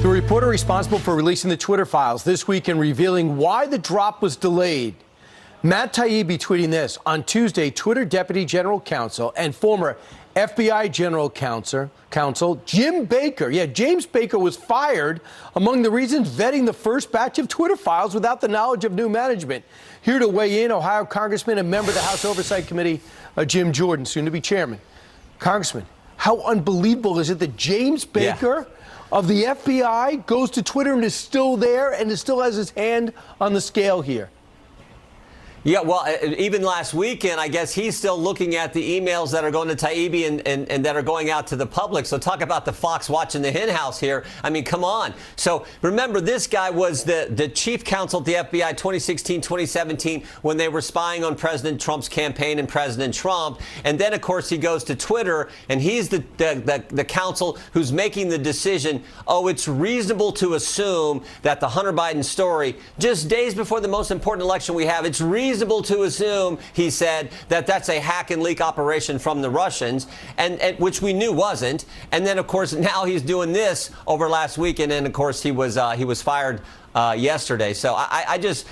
The reporter responsible for releasing the Twitter files this week and revealing why the drop was delayed. Matt Taibbi tweeting this. On Tuesday, Twitter Deputy General Counsel and former FBI General Counsel Jim Baker, James Baker, was fired among the reasons vetting the first batch of Twitter files without the knowledge of new management. Here to weigh in, Ohio Congressman and member of the House Oversight Committee, Jim Jordan, soon to be chairman. Congressman, how unbelievable is it that James Baker of the FBI goes to Twitter and is still there and still has his hand on the scale here? Yeah, well, even last weekend, I guess he's still looking at the emails that are going to Taibbi and that are going out to the public. So talk about the fox watching the hen house here. I mean, come on. So remember, this guy was the chief counsel at the FBI 2016, 2017, when they were spying on President Trump's campaign and President Trump. And then, of course, he goes to Twitter, and he's the counsel who's making the decision. Oh, it's reasonable to assume that the Hunter Biden story, just days before the most important election we have, it's reasonable to assume, he said, that that's a hack and leak operation from the Russians, and which we knew wasn't. And then, of course, now he's doing this over last week, and then, of course, he was fired yesterday. So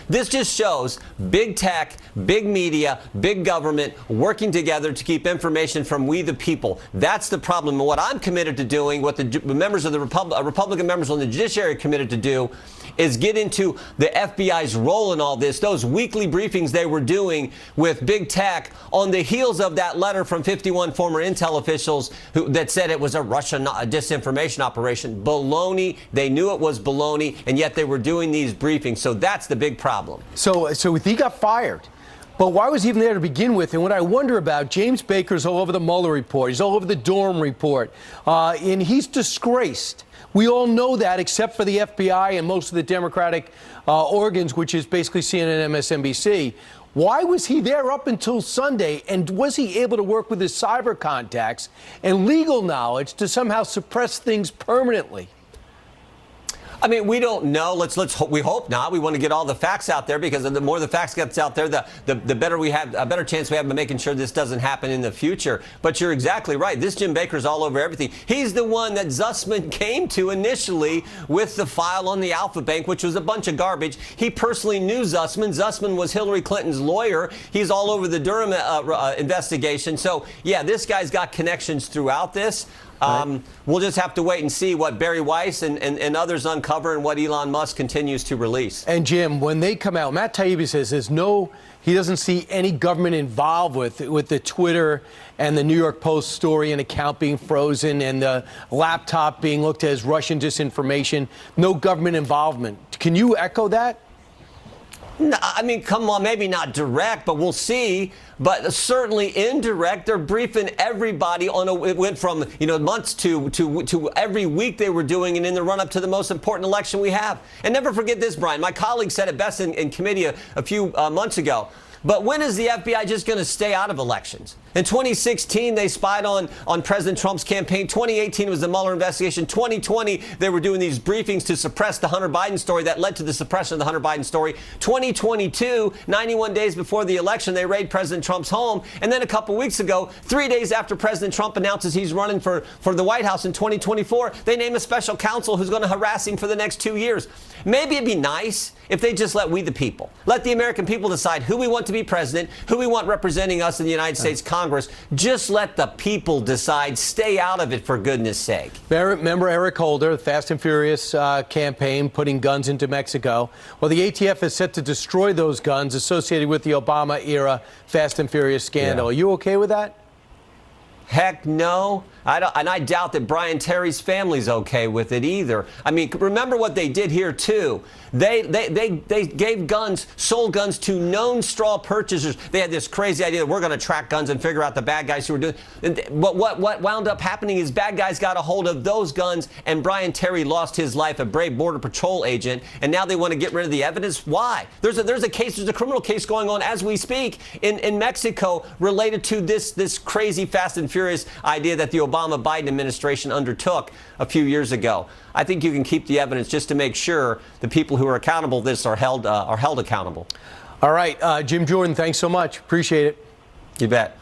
this just shows big tech, big media, big government working together to keep information from we the people. That's the problem. And what I'm committed to doing, what the members of the Republican members on the Judiciary are committed to do, is get into the FBI's role in all this. Those weekly briefings they were doing with big tech on the heels of that letter from 51 former intel officials that said it was a Russian disinformation operation. Baloney. They knew it was baloney, and yet they were doing these briefings. So that's the big problem. So he got fired. But why was he even there to begin with? And what I wonder about, James Baker's all over the Mueller report. He's all over the Durham report. And he's disgraced. We all know that, except for the FBI and most of the Democratic organs, which is basically CNN and MSNBC. Why was he there up until Sunday? And was he able to work with his cyber contacts and legal knowledge to somehow suppress things permanently? I mean, we don't know. We hope not. We want to get all the facts out there, because the more the facts gets out there, the better we have, a better chance we have of making sure this doesn't happen in the future. But you're exactly right. This Jim Baker's all over everything. He's the one that Zussman came to initially with the file on the Alpha Bank, which was a bunch of garbage. He personally knew Zussman. Zussman was Hillary Clinton's lawyer. He's all over the Durham investigation. So, yeah, this guy's got connections throughout this. We'll just have to wait and see what Barry Weiss and others uncover and what Elon Musk continues to release. And Jim, when they come out, Matt Taibbi says he doesn't see any government involved with the Twitter and the New York Post story and account being frozen and the laptop being looked at as Russian disinformation. No government involvement. Can you echo that? No, I mean, come on, maybe not direct, but we'll see. But certainly indirect. They're briefing everybody it went from, months to every week they were doing, and in the run up to the most important election we have. And never forget this, Brian. My colleague said it best in committee a few months ago. But when is the FBI just going to stay out of elections? In 2016, they spied on President Trump's campaign. 2018 was the Mueller investigation. 2020, they were doing these briefings to suppress the Hunter Biden story that led to the suppression of the Hunter Biden story. 2022, 91 days before the election, they raid President Trump's home. And then a couple weeks ago, 3 days after President Trump announces he's running for the White House in 2024, they name a special counsel who's going to harass him for the next 2 years. Maybe it'd be nice if they just let we the people, let the American people decide who we want to be president, who we want representing us in the United States Congress. Just let the people decide. Stay out of it, for goodness sake. Remember Eric Holder, the Fast and Furious campaign, putting guns into Mexico? Well, the ATF is set to destroy those guns associated with the Obama-era Fast and Furious scandal. Are you okay with that? Heck no. I doubt that Brian Terry's family's okay with it either. I mean, remember what they did here, too. They gave guns, sold guns to known straw purchasers. They had this crazy idea that we're going to track guns and figure out the bad guys who were doing it. But what wound up happening is bad guys got a hold of those guns, and Brian Terry lost his life, a brave Border Patrol agent, and now they want to get rid of the evidence. Why? There's a criminal case going on as we speak in Mexico related to this crazy Fast and Furious idea that the Obama-Biden administration undertook a few years ago. I think you can keep the evidence just to make sure the people who are accountable for this are held accountable. All right, Jim Jordan, thanks so much. Appreciate it. You bet.